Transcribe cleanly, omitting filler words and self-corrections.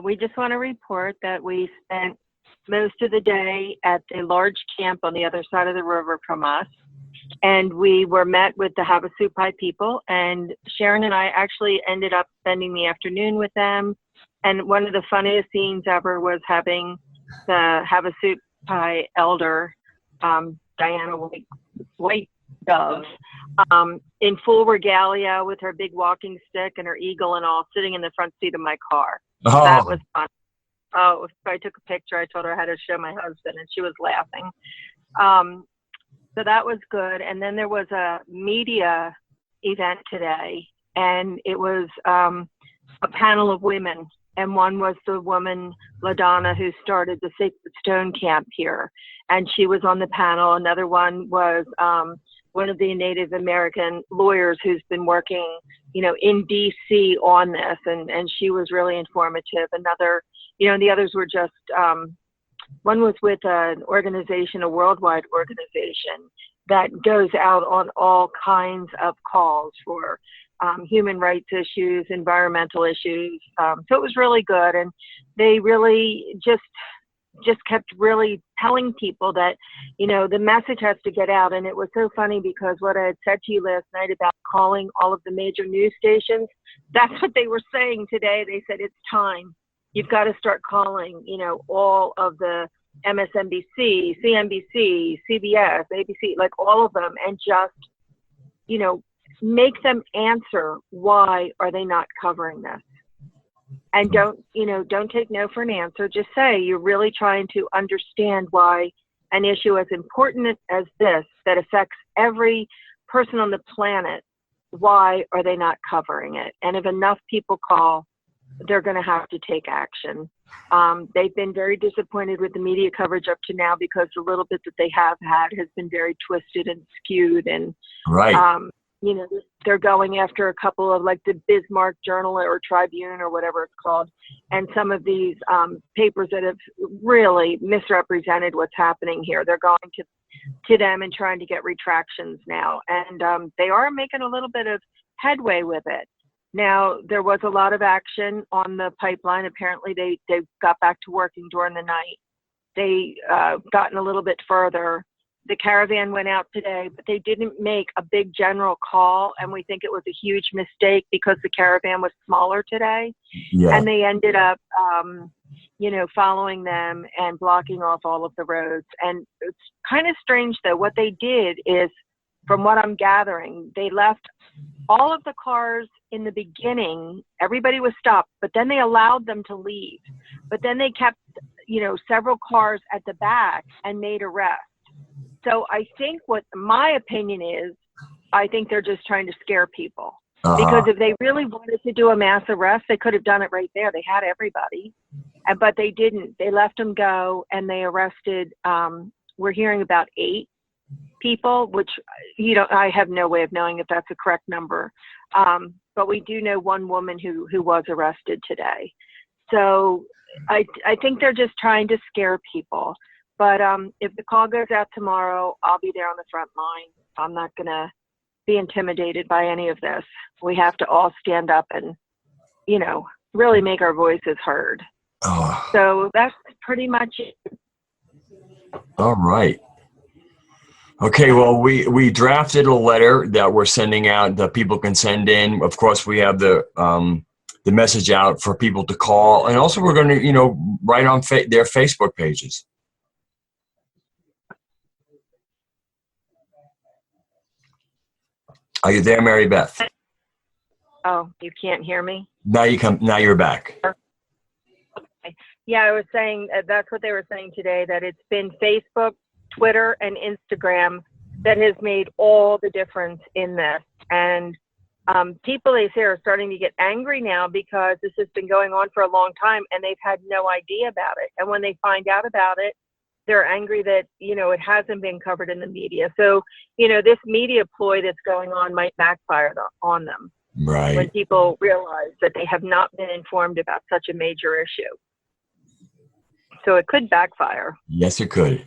We just want to report that we spent most of the day at the large camp on the other side of the river from us. And we were met with the Havasupai people, and Sharon and I actually ended up spending the afternoon with them. And one of the funniest scenes ever was having the Havasupai elder, Diana White Dove, in full regalia with her big walking stick and her eagle and all, sitting in the front seat of my car. Oh. That was fun. Oh, so I took a picture. I told her I had to show my husband, and she was laughing. So that was good. And then there was a media event today, and it was a panel of women. And one was the woman, LaDonna, who started the Sacred Stone Camp here. And she was on the panel. Another one was one of the Native American lawyers who's been working, in DC on this. And she was really informative. Another, the others were just, one was with an organization, a worldwide organization that goes out on all kinds of calls for human rights issues, environmental issues. So it was really good. And they really just kept really telling people that, the message has to get out. And it was so funny because what I had said to you last night about calling all of the major news stations, that's what they were saying today. They said, it's time. You've got to start calling, all of the MSNBC, CNBC, CBS, ABC, like all of them, and just, make them answer why are they not covering this. And don't take no for an answer. Just say you're really trying to understand why an issue as important as this that affects every person on the planet, why are they not covering it? And if enough people call, they're going to have to take action. They've been very disappointed with the media coverage up to now because the little bit that they have had has been very twisted and skewed. And, right. They're going after a couple of like the Bismarck Journal or Tribune or whatever it's called. And some of these papers that have really misrepresented what's happening here. They're going to them and trying to get retractions now. And they are making a little bit of headway with it. Now, there was a lot of action on the pipeline. Apparently, they got back to working during the night. They gotten a little bit further. The caravan went out today, but they didn't make a big general call, and we think it was a huge mistake because the caravan was smaller today. Yeah. And they ended up, following them and blocking off all of the roads. And it's kind of strange, though. What they did is, from what I'm gathering, they left all of the cars in the beginning, everybody was stopped, but then they allowed them to leave. But then they kept, several cars at the back and made arrests. So I think what my opinion is, I think they're just trying to scare people. Because if they really wanted to do a mass arrest, they could have done it right there. They had everybody, but they didn't. They left them go, and they arrested, we're hearing about 8 people, which I have no way of knowing if that's a correct number. But we do know one woman who was arrested today. So I think they're just trying to scare people. But if the call goes out tomorrow, I'll be there on the front line. I'm not going to be intimidated by any of this. We have to all stand up and, really make our voices heard. Oh. So that's pretty much it. All right. Okay, well, we drafted a letter that we're sending out that people can send in. Of course, we have the message out for people to call. And also we're going to, write on their Facebook pages. Are you there, Mary Beth? Oh, you can't hear me? Now you're back. Okay. Yeah, I was saying that's what they were saying today, that it's been Facebook, Twitter, and Instagram that has made all the difference in this. And people, they say, are starting to get angry now because this has been going on for a long time and they've had no idea about it. And when they find out about it, they're angry that, it hasn't been covered in the media. So, this media ploy that's going on might backfire on them. Right. When people realize that they have not been informed about such a major issue. So it could backfire. Yes, it could.